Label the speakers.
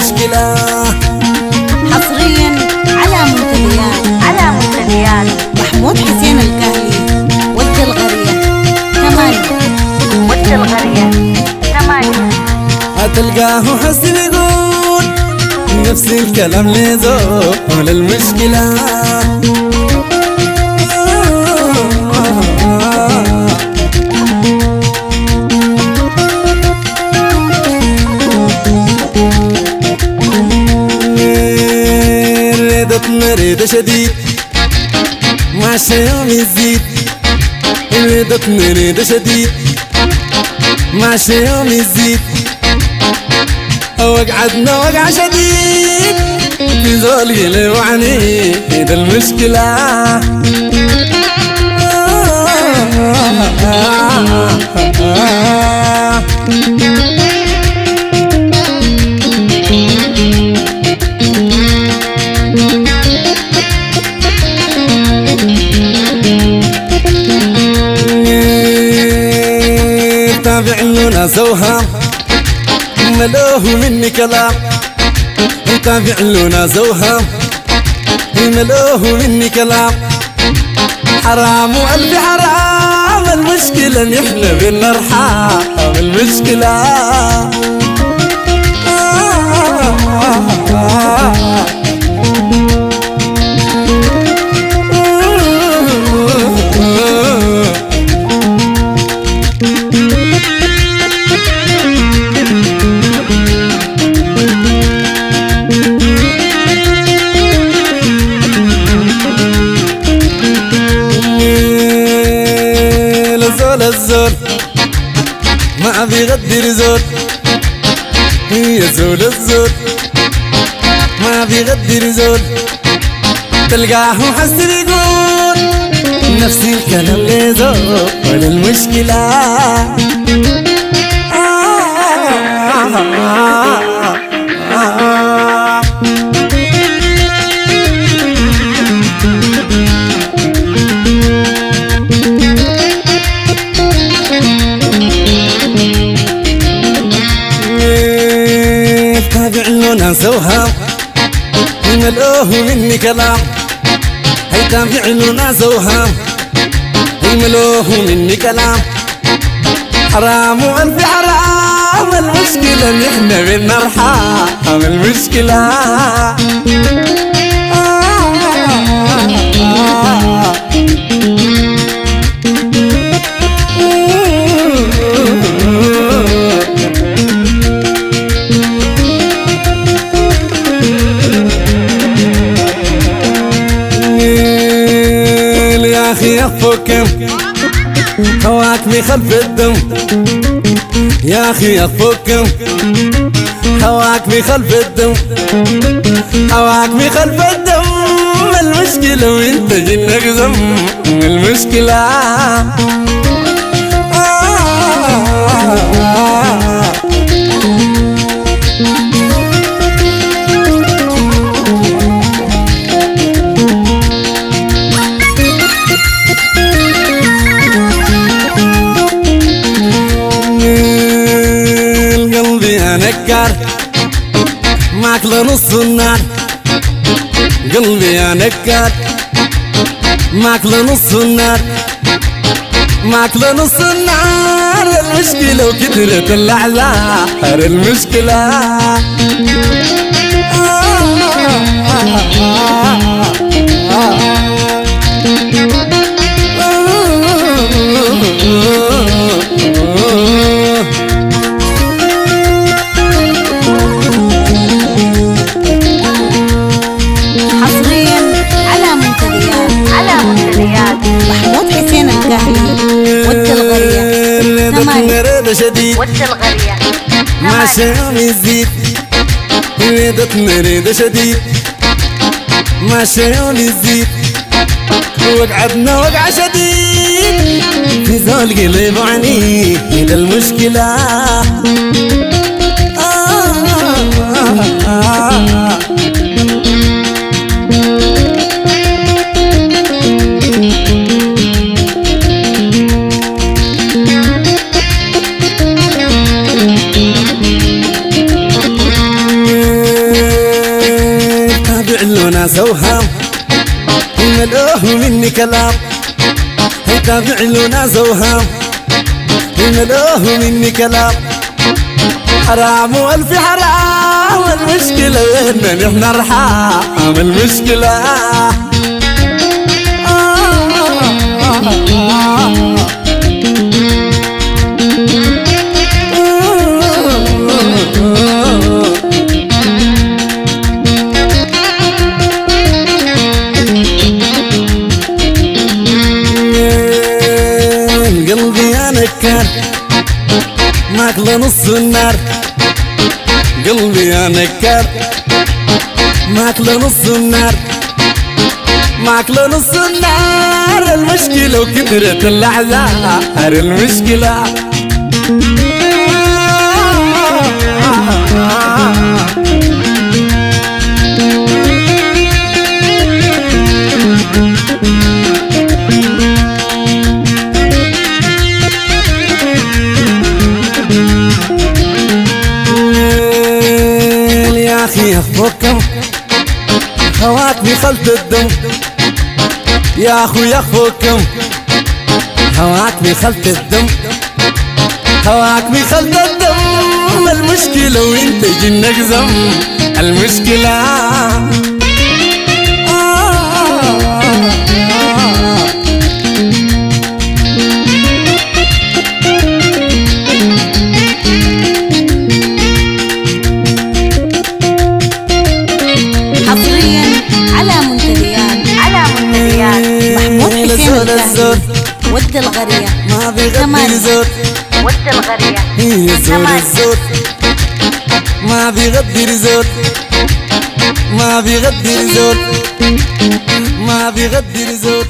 Speaker 1: المشكلة.
Speaker 2: حصريا على منتديات محمود حسين الكاهلي ود الغرية 8.
Speaker 1: هتلقاه حسن يقول نفس الكلام لزول المشكلة. ريدة شديد ماشي يوم يزيد. ريدة شديد ماشي يوم يزيد. وقعدنا وقع شديد في زول قلب عنيد المشكلة. تابع لنا زوها ملوه مني كلام. تابع لنا زوها ملوه مني كلام. حرام وقلبي حرام المشكلة نحن بالنرحام المشكلة. الزول ما بيغدر زول. يا زول الزول ما بيغدر زول. تلقاه حسن يقول نفس الكلام لزول المشكلة. تابع لنا زوها ملوه مني كلام. هي تابع لنا زوها ملوه مني كلام. حرام وقلبي حرام المشكلة نحن بالنرحام المشكلة. يا أخي يفكم هواك بخلف الدم. يا أخي يفكم هواك بخلف الدم. هواك بخلف الدم المشكلة وانت جنك ذم المشكلة. نكر معك لنص النار. قلبي يا نكر معك لنص النار. معك لنص النار المشكلة وكترة الأعذار المشكلة.
Speaker 2: محمود حسين الكاهلي ود الغرية 8.
Speaker 1: ود الغرية ماشي يوم يزيد. ريدة شديد ماشي يوم يزيد. وقعدنا وقع شديد في زول قلب عنيد المشكلة. يملوه مني كلام هيتابع له ناس وهام يملوه مني كلام حرام والف حرام المشكلة وين نحن ارحام المشكلة قلبي انا كان ماكله نص النار قلبي انا كان ماكله نص النار ماكله نص النار المشكلة وكثرة الاعذار المشكلة يا اخي اخفوكم هواك بخلط الدم يا اخويا اخفوكم هواك بخلط الدم هواك بخلط الدم المشكلة وانت جنك زم المشكلة
Speaker 2: حصريا على منتديات محمود حسين الكاهلي ود الغرية
Speaker 1: ما بيغدر زود
Speaker 2: ود الغرية
Speaker 1: هي زود الزود ما بيغدر زود ما بيغدر زود ما بيغدر زود